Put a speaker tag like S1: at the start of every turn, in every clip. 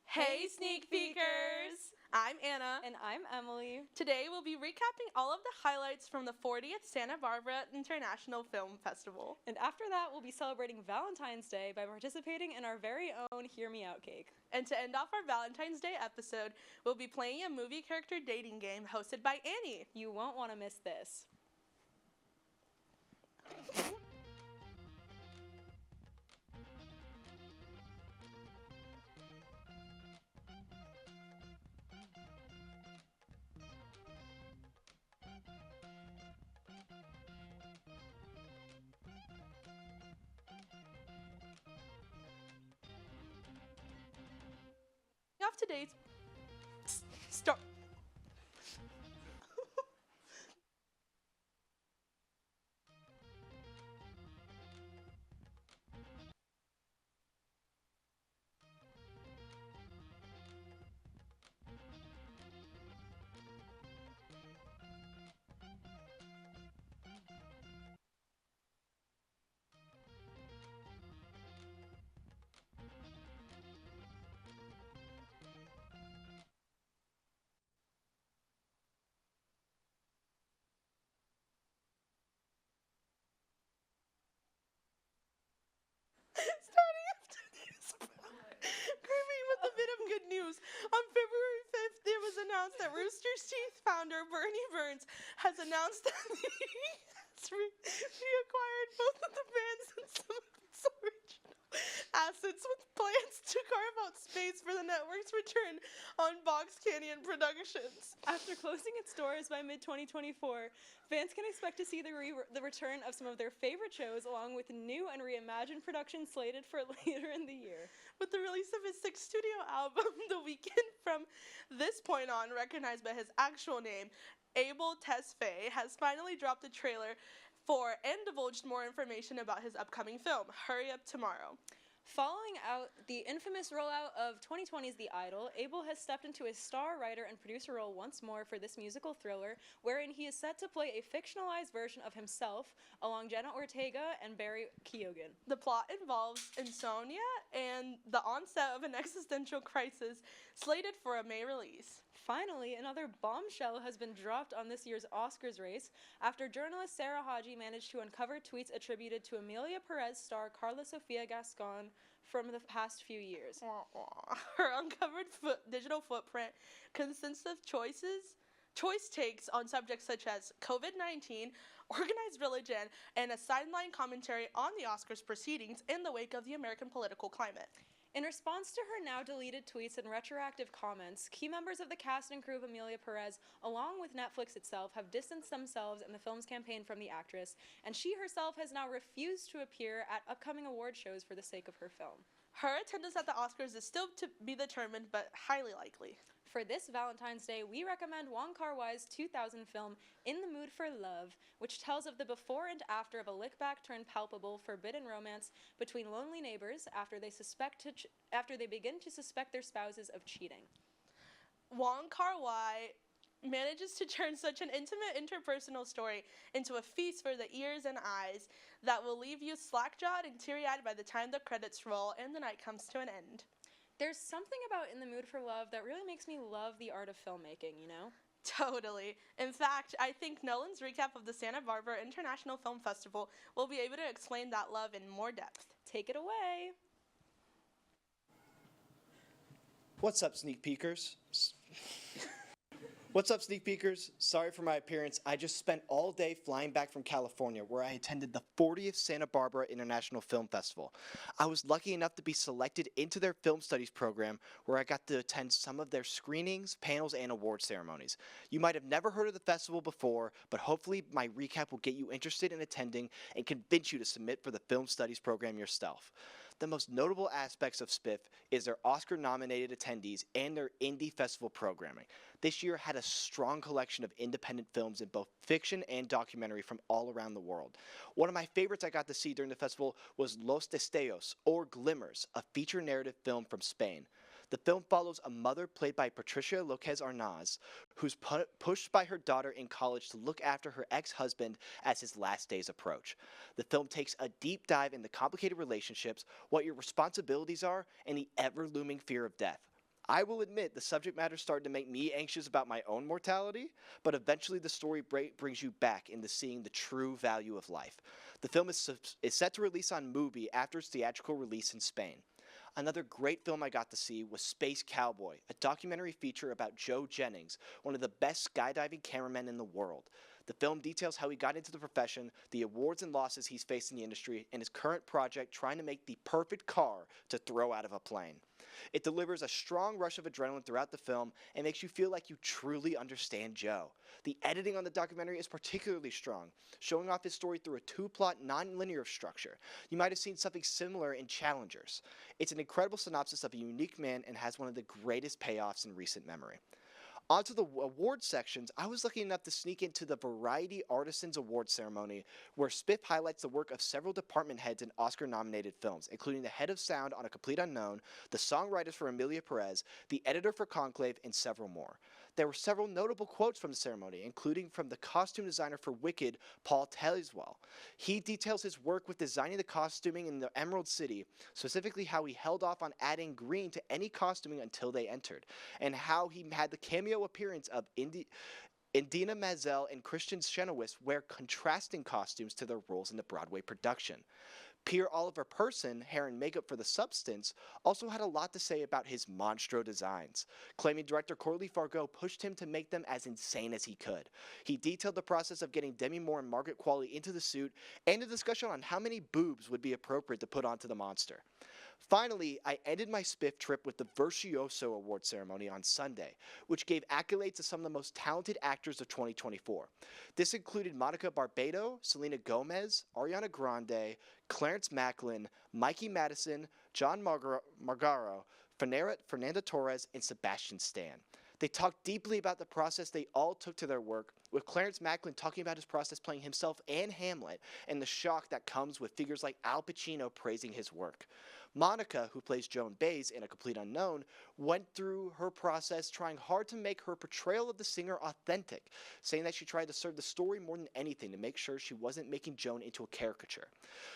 S1: Hey, sneak peekers! I'm Anna.
S2: And I'm Emily.
S1: Today we'll be recapping all of the highlights from the 40th Santa Barbara International Film Festival.
S2: And after that, we'll be celebrating Valentine's Day by participating in our very own Hear Me Out cake.
S1: And to end off our Valentine's Day episode, we'll be playing a movie character dating game hosted by Annie.
S2: You won't want to miss this.
S1: Off today's start. Starting after this, grouping with a bit of good news. On February 5th, it was announced that Rooster's Teeth founder Bernie Burns has announced that he has reacquired both of the bands and some of its original assets, with plans to carve out space for the network's return on Box Canyon Productions.
S2: After closing its doors by mid-2024, fans can expect to see the return of some of their favorite shows, along with new and reimagined productions slated for later in the year.
S1: With the release of his sixth studio album, The Weeknd, from this point on recognized by his actual name, Abel Tesfaye, has finally dropped a trailer for and divulged more information about his upcoming film, Hurry Up Tomorrow.
S2: Following out the infamous rollout of 2020's The Idol, Abel has stepped into a star writer and producer role once more for this musical thriller, wherein he is set to play a fictionalized version of himself along Jenna Ortega and Barry Keoghan.
S1: The plot involves insomnia and the onset of an existential crisis slated for a May release.
S2: Finally, another bombshell has been dropped on this year's Oscars race after journalist Sarah Haji managed to uncover tweets attributed to Emilia Perez star Carla Sofia Gascon from the past few years.
S1: Her uncovered digital footprint consists of choice takes on subjects such as COVID-19, organized religion, and a sideline commentary on the Oscars proceedings in the wake of the American political climate.
S2: In response to her now deleted tweets and retroactive comments, key members of the cast and crew of Emilia Perez, along with Netflix itself, have distanced themselves and the film's campaign from the actress, and she herself has now refused to appear at upcoming award shows for the sake of her film.
S1: Her attendance at the Oscars is still to be determined, but highly likely.
S2: For this Valentine's Day, we recommend Wong Kar-wai's 2000 film In the Mood for Love, which tells of the before and after of a lick-back turned palpable forbidden romance between lonely neighbors after they begin to suspect their spouses of cheating.
S1: Wong Kar-wai manages to turn such an intimate interpersonal story into a feast for the ears and eyes that will leave you slack-jawed and teary-eyed by the time the credits roll and the night comes to an end.
S2: There's something about In the Mood for Love that really makes me love the art of filmmaking, you know?
S1: Totally. In fact, I think Nolan's recap of the Santa Barbara International Film Festival will be able to explain that love in more depth.
S2: Take it away.
S3: What's up, sneak peekers? What's up, sneak peekers? Sorry for my appearance. I just spent all day flying back from California, where I attended the 40th Santa Barbara International Film Festival. I was lucky enough to be selected into their film studies program, where I got to attend some of their screenings, panels, and award ceremonies. You might have never heard of the festival before, but hopefully my recap will get you interested in attending and convince you to submit for the film studies program yourself. The most notable aspects of SPIF is their Oscar-nominated attendees and their indie festival programming. This year had a strong collection of independent films in both fiction and documentary from all around the world. One of my favorites I got to see during the festival was Los Destellos, or Glimmers, a feature narrative film from Spain. The film follows a mother played by Patricia López Arnaz, who's pushed by her daughter in college to look after her ex-husband as his last days approach. The film takes a deep dive into complicated relationships, what your responsibilities are, and the ever-looming fear of death. I will admit the subject matter started to make me anxious about my own mortality, but eventually the story brings you back into seeing the true value of life. The film is set to release on Mubi after its theatrical release in Spain. Another great film I got to see was Space Cowboy, a documentary feature about Joe Jennings, one of the best skydiving cameramen in the world. The film details how he got into the profession, the awards and losses he's faced in the industry, and his current project trying to make the perfect car to throw out of a plane. It delivers a strong rush of adrenaline throughout the film and makes you feel like you truly understand Joe. The editing on the documentary is particularly strong, showing off his story through a two-plot, non-linear structure. You might have seen something similar in Challengers. It's an incredible synopsis of a unique man and has one of the greatest payoffs in recent memory. Onto the award sections, I was lucky enough to sneak into the Variety Artisans Award ceremony, where Spiff highlights the work of several department heads in Oscar-nominated films, including the head of sound on A Complete Unknown, the songwriters for Emilia Perez, the editor for Conclave, and several more. There were several notable quotes from the ceremony, including from the costume designer for Wicked, Paul Tazewell. He details his work with designing the costuming in the Emerald City, specifically how he held off on adding green to any costuming until they entered, and how he had the cameo appearance of Indina Menzel and Christian Chenoweth wear contrasting costumes to their roles in the Broadway production. Pierre Oliver Person, hair and makeup for The Substance, also had a lot to say about his monstro designs, claiming director Courtney Fargo pushed him to make them as insane as he could. He detailed the process of getting Demi Moore and Margaret Qualley into the suit, and a discussion on how many boobs would be appropriate to put onto the monster. Finally, I ended my Spiff trip with the Virtuoso Award ceremony on Sunday, which gave accolades to some of the most talented actors of 2024. This included Monica Barbado, Selena Gomez, Ariana Grande, Clarence Macklin, Mikey Madison, John Margaro, Fernanda Torres, and Sebastian Stan. They talked deeply about the process they all took to their work, with Clarence Macklin talking about his process playing himself and Hamlet, and the shock that comes with figures like Al Pacino praising his work. Monica, who plays Joan Baez in A Complete Unknown, went through her process trying hard to make her portrayal of the singer authentic, saying that she tried to serve the story more than anything to make sure she wasn't making Joan into a caricature.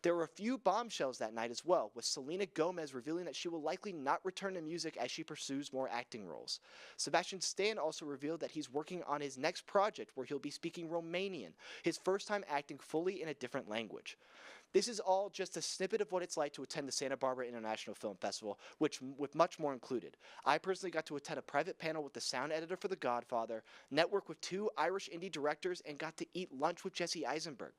S3: There were a few bombshells that night as well, with Selena Gomez revealing that she will likely not return to music as she pursues more acting roles. Sebastian Stan also revealed that he's working on his next project where he'll be speaking Romanian, his first time acting fully in a different language. This is all just a snippet of what it's like to attend the Santa Barbara International Film Festival, with much more included. I personally got to attend a private panel with the sound editor for The Godfather, network with 2 Irish indie directors, and got to eat lunch with Jesse Eisenberg.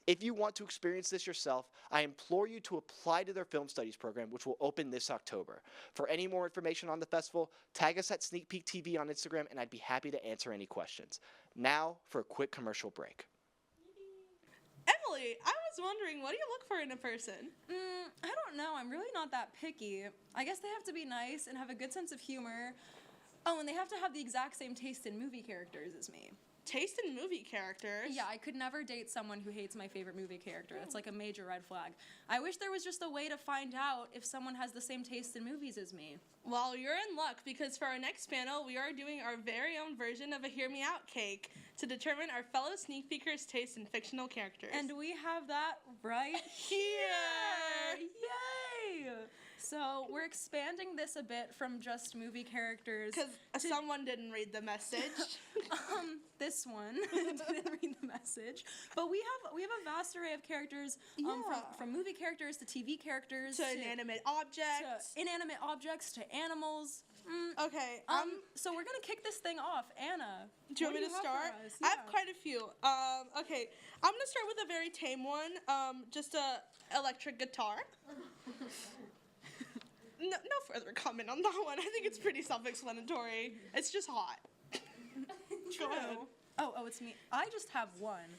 S3: If you want to experience this yourself, I implore you to apply to their film studies program, which will open this October. For any more information on the festival, tag us at Sneak Peek TV on Instagram, and I'd be happy to answer any questions. Now for a quick commercial break.
S1: Emily, I was wondering, what do you look for in a person?
S2: I don't know. I'm really not that picky. I guess they have to be nice and have a good sense of humor. Oh, and they have to have the exact same taste in movie characters as me.
S1: Taste in movie characters?
S2: Yeah, I could never date someone who hates my favorite movie character. That's like a major red flag. I wish there was just a way to find out if someone has the same taste in movies as me.
S1: Well, you're in luck, because for our next panel, we are doing our very own version of a Hear Me Out cake to determine our fellow sneak peekers' taste in fictional characters.
S2: And we have that right
S1: here!
S2: Yay! So we're expanding this a bit from just movie characters.
S1: Because someone didn't read the message.
S2: This one didn't read the message. But we have a vast array of characters, from movie characters to TV characters
S1: to inanimate objects.
S2: To inanimate objects to animals.
S1: Okay.
S2: So we're gonna kick this thing off. Anna,
S1: do you want me to start?
S2: Yeah.
S1: I have quite a few. Okay. I'm gonna start with a very tame one. Just a electric guitar. No further comment on that one. I think it's pretty self-explanatory. It's just hot. Go ahead.
S2: Oh, it's me. I just have one.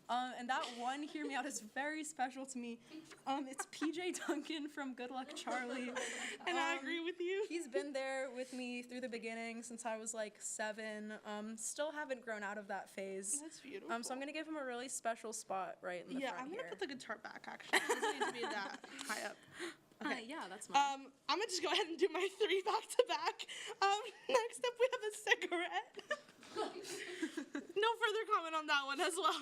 S2: And that one, Hear Me Out, is very special to me. It's PJ Duncan from Good Luck Charlie.
S1: And I agree with you.
S2: He's been there with me through the beginning since I was like 7. Still haven't grown out of that phase.
S1: That's beautiful.
S2: So I'm going to give him a really special spot right in the front
S1: I'm going to
S2: here.
S1: put the guitar back, actually. It doesn't need to be that high up. Okay.
S2: Yeah, that's mine.
S1: I'm going to just go ahead and do my 3 back to back. Next up, we have a cigarette. No further comment on that one as well.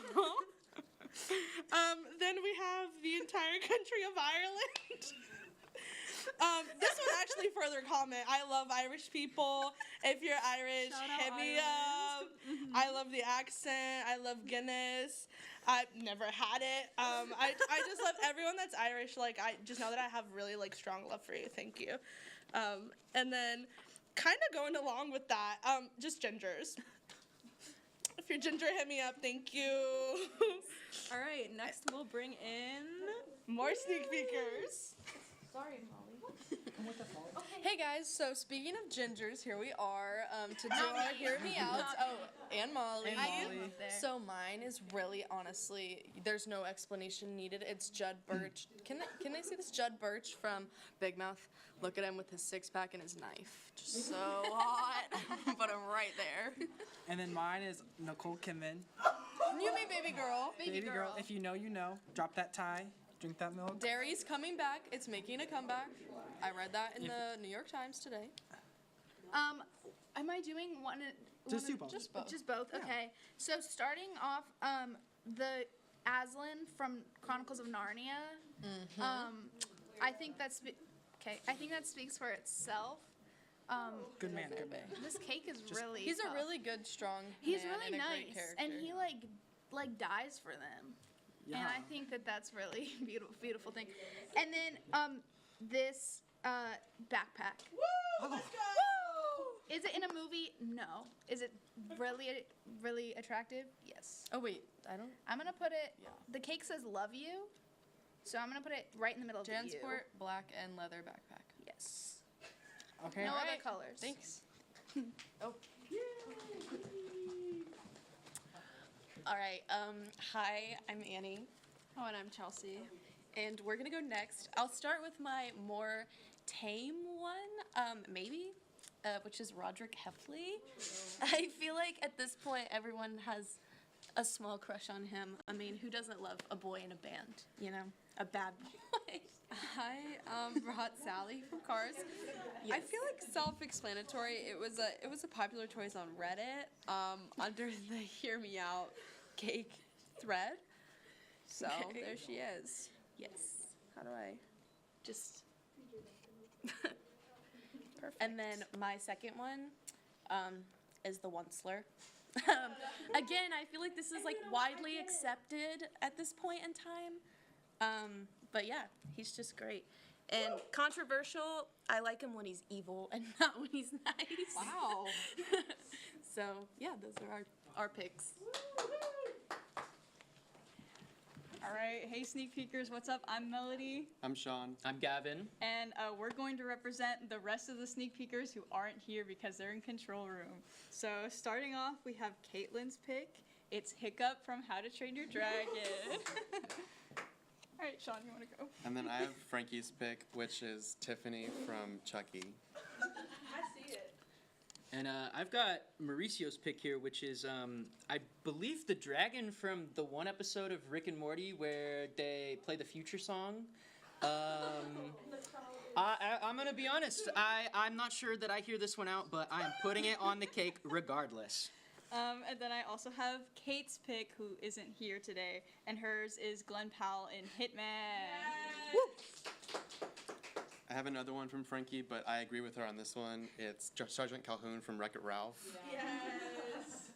S1: Then we have the entire country of Ireland. This one actually further comment. I love Irish people. If you're Irish,
S2: Shout out
S1: hit me up. I love the accent. I love Guinness. I've never had it. I just love everyone that's Irish. Like, I just know that I have really, like, strong love for you. Thank you. And then, kind of going along with that, just gingers. If you're ginger, hit me up. Thank you.
S2: All right, next we'll bring in.
S1: More sneak peekers.
S2: Sorry, Molly.
S4: Hey guys, so speaking of gingers, here we are to do our Hear Me Out. Oh, and Molly. So mine is really, honestly, there's no explanation needed. It's Judd Birch. Can they see this? Judd Birch from Big Mouth. Look at him with his six-pack and his knife. Just so hot. But I'm right there.
S5: And then mine is Nicole Kidman.
S4: You mean baby girl.
S5: Baby girl. If you know, you know. Drop that tie. Drink that milk.
S4: Dairy's coming back. It's making a comeback. I read that in the New York Times today.
S6: Am I doing one?
S5: Just do both.
S4: Just both.
S6: Just both.
S5: Yeah.
S6: Okay. So starting off, the Aslan from Chronicles of Narnia. I think that's okay. I think that speaks for itself.
S5: Good man, good man.
S6: This cake is really.
S4: He's
S6: tough.
S4: a really good, strong
S6: He's
S4: man
S6: really
S4: and a great
S6: nice,
S4: character.
S6: and he like dies for them.
S5: Yeah.
S6: And I think that that's really beautiful thing. And then this backpack.
S1: Woo! Let's go!
S6: Is it in a movie? No. Is it really attractive? Yes.
S4: Oh wait, I don't.
S6: I'm gonna put it.
S4: Yeah.
S6: The cake says "love you," so I'm gonna put it right in the middle of the U.
S4: Jansport black and leather backpack.
S6: Yes.
S5: Okay.
S6: No
S4: Alright.
S6: other colors.
S4: Thanks. Oh. All right. Hi, I'm Annie.
S6: Oh, and I'm Chelsea.
S4: And we're gonna go next. I'll start with my more tame one, maybe, which is Roderick Heffley. I feel like at this point everyone has a small crush on him. I mean, who doesn't love a boy in a band? You know, a bad boy.
S7: I brought Sally from Cars. I feel like self-explanatory. It was a popular choice on Reddit under the Hear Me Out cake thread. So
S4: Okay.
S7: there she is.
S4: Yes.
S7: How do I?
S4: Just.
S7: Perfect.
S4: And then my second one is the Onceler. Again, I feel like this is like widely accepted at this point in time. But yeah, he's just great. And controversial, I like him when he's evil and not when he's nice.
S7: Wow.
S4: So yeah, those are our picks.
S8: All right, hey sneak peekers, what's up? I'm Melody,
S9: I'm Sean.
S10: I'm Gavin.
S8: and we're going to represent the rest of the sneak peekers who aren't here because they're in control room. So starting off, we have Caitlin's pick. It's Hiccup from How to Train Your Dragon. All right, Sean, you want to go?
S9: And then I have Frankie's pick, which is Tiffany from Chucky.
S10: And I've got Mauricio's pick here, which is, I believe, the dragon from the one episode of Rick and Morty where they play the future song. I'm going to be honest. I'm not sure that I hear this one out, but I am putting it on the cake regardless.
S8: And then I also have Kate's pick, who isn't here today, and hers is Glenn Powell in Hitman.
S9: I have another one from Frankie, but I agree with her on this one. It's Sergeant Calhoun from Wreck-It Ralph.
S1: Yes.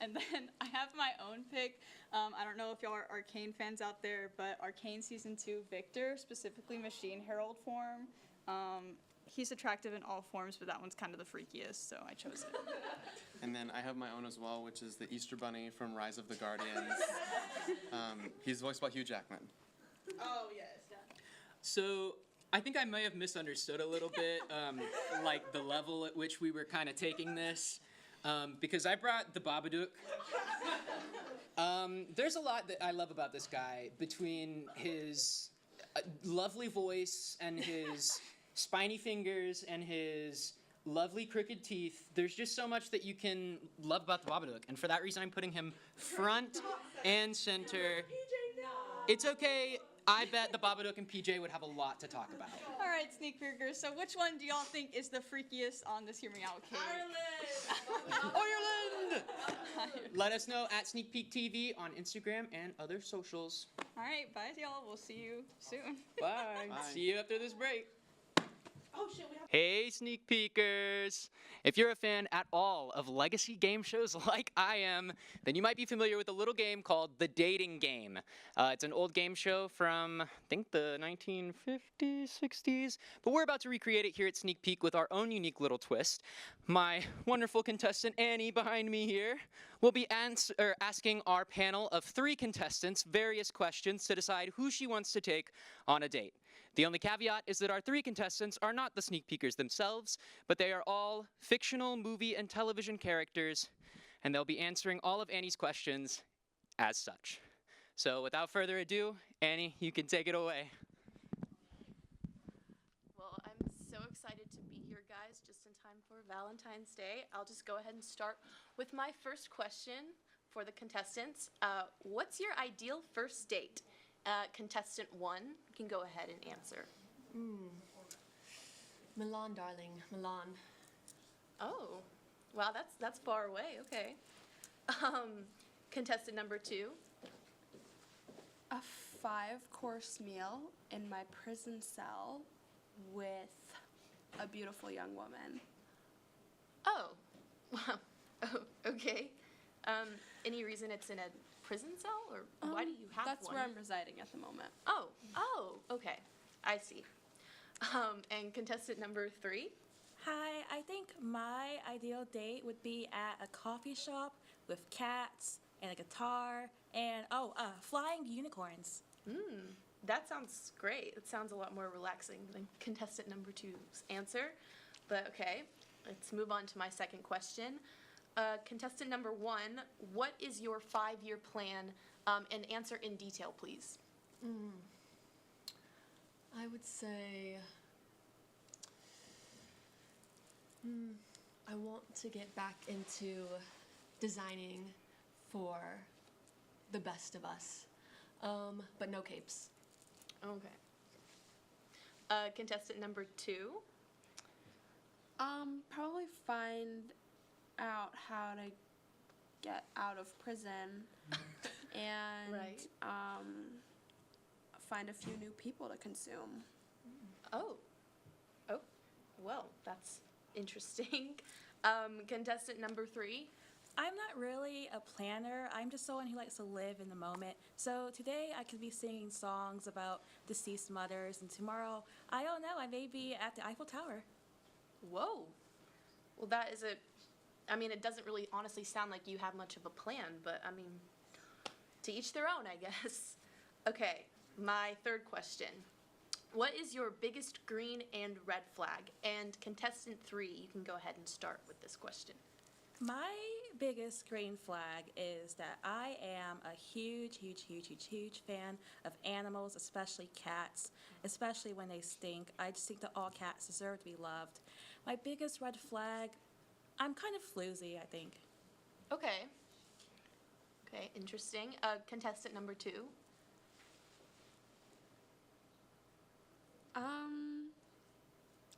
S8: And then I have my own pick. I don't know if y'all are Arcane fans out there, but Arcane Season 2 Victor, specifically Machine Herald form. He's attractive in all forms, but that one's kind of the freakiest, so I chose it.
S9: And then I have my own as well, which is the Easter Bunny from Rise of the Guardians. He's voiced by Hugh Jackman.
S1: Oh, yes.
S10: So I think I may have misunderstood a little bit, like the level at which we were kind of taking this, because I brought the Babadook. There's a lot that I love about this guy, between his lovely voice and his spiny fingers and his lovely crooked teeth. There's just so much that you can love about the Babadook, and for that reason I'm putting him front and center. It's okay. I bet the Babadook and PJ would have a lot to talk about.
S8: All right, sneak peekers. So which one do y'all think is the freakiest on this Hear Me Out cake?
S10: Ireland! Let us know at Sneak Peek TV on Instagram and other socials.
S8: All right, bye y'all. We'll see you soon.
S10: Bye.
S9: Bye.
S10: See you after this break.
S1: Oh shit, we have.
S10: Hey, Sneak Peekers! If you're a fan at all of legacy game shows like I am, then you might be familiar with a little game called The Dating Game. It's an old game show from, I think, the 1950s, 60s, but we're about to recreate it here at Sneak Peek with our own unique little twist. My wonderful contestant Annie behind me here will be asking our panel of 3 contestants various questions to decide who she wants to take on a date. The only caveat is that our 3 contestants are not the Sneak Peekers themselves, but they are all fictional movie and television characters, and they'll be answering all of Annie's questions as such. So without further ado, Annie, you can take it away.
S11: Well, I'm so excited to be here, guys, just in time for Valentine's Day. I'll just go ahead and start with my first question for the contestants. What's your ideal first date? Contestant 1 can go ahead and answer.
S4: Milan, darling, Milan.
S11: Oh, wow, that's far away. Okay. Contestant number 2.
S7: A 5-course meal in my prison cell with a beautiful young woman.
S11: Oh, wow. Oh, okay. Any reason it's in a prison cell, or why do you have
S7: That's
S11: one?
S7: where I'm residing at the moment.
S11: Oh, okay. I see. And contestant number 3.
S12: Hi, I think my ideal date would be at a coffee shop with cats and a guitar and, flying unicorns.
S11: That sounds great. It sounds a lot more relaxing than contestant number 2's answer. But okay, let's move on to my second question. Contestant number 1, what is your 5-year plan? And answer in detail, please.
S4: I would say I want to get back into designing for the best of us, but no capes.
S11: Okay. Contestant number 2.
S7: Probably find out how to get out of prison and
S11: Right.
S7: find a few new people to consume.
S11: Oh, well, that's interesting. Contestant number 3.
S12: I'm not really a planner. I'm just someone who likes to live in the moment. So today I could be singing songs about deceased mothers, and tomorrow, I don't know, I may be at the Eiffel Tower.
S11: Whoa. Well, that is it doesn't really honestly sound like you have much of a plan, but to each their own, I guess. Okay, my third question. What is your biggest green and red flag? And contestant 3, you can go ahead and start with this question.
S12: My biggest green flag is that I am a huge fan of animals, especially cats, especially when they stink. I just think that all cats deserve to be loved. My biggest red flag, I'm kind of floozy, I think.
S11: Okay. Okay, interesting. Contestant number 2.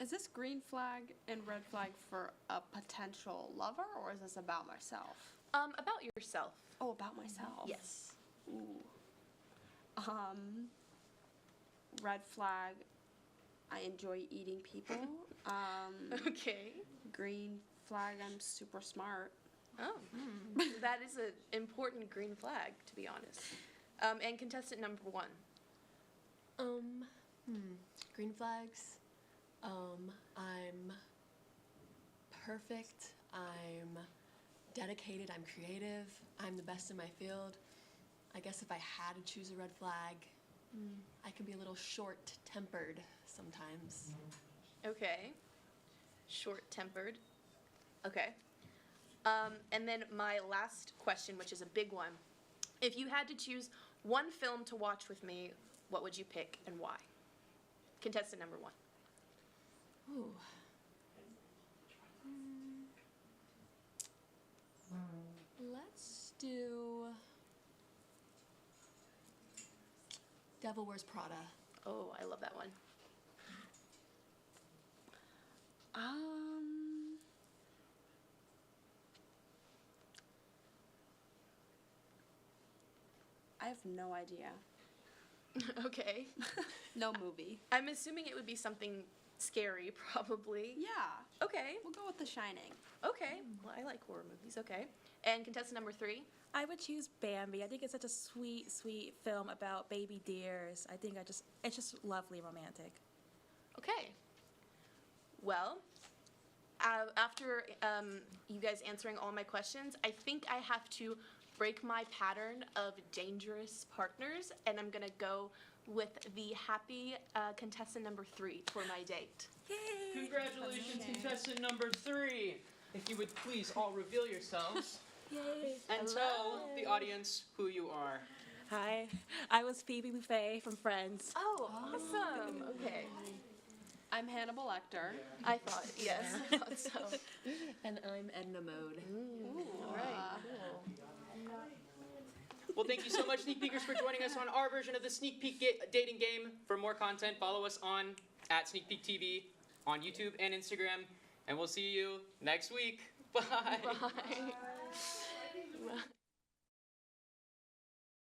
S7: Is this green flag and red flag for a potential lover, or is this about myself?
S11: About yourself.
S7: Oh, about myself.
S11: Yes.
S7: Ooh. Red flag, I enjoy eating people.
S11: Okay.
S7: Green flag, I'm super smart.
S11: Oh, that is an important green flag, to be honest. And contestant number 1.
S4: Green flags. I'm perfect. I'm dedicated. I'm creative. I'm the best in my field. I guess if I had to choose a red flag, I could be a little short-tempered sometimes.
S11: Okay. Short-tempered. Okay. And then my last question, which is a big one. If you had to choose one film to watch with me, what would you pick and why? Contestant number 1.
S4: Ooh. Let's do
S7: Devil Wears Prada.
S11: Oh, I love that one.
S7: I have no idea.
S11: Okay.
S7: No movie.
S11: I'm assuming it would be something scary, probably.
S7: Yeah.
S11: Okay.
S7: We'll go with The Shining.
S11: Okay. Well, I like horror movies. Okay. And contestant number 3?
S12: I would choose Bambi. I think it's such a sweet, sweet film about baby deers. I think it's just lovely, romantic.
S11: Okay. Well, after you guys answering all my questions, I think I have to break my pattern of dangerous partners, and I'm gonna go with the happy contestant number 3 for my date.
S12: Yay!
S10: Congratulations, contestant number 3. If you would please all reveal yourselves
S12: Yay!
S10: and tell the audience who you are.
S12: Hi, I was Phoebe Buffet from Friends.
S11: Oh, awesome. Okay.
S7: I'm Hannibal Lecter.
S11: I thought, yes, I thought so.
S7: And I'm Edna Mode.
S11: All right, cool.
S10: Well, thank you so much, Sneak Peekers, for joining us on our version of the Sneak Peek dating game. For more content, follow us on @SneakPeekTV on YouTube and Instagram, and we'll see you next week. Bye.
S11: Bye.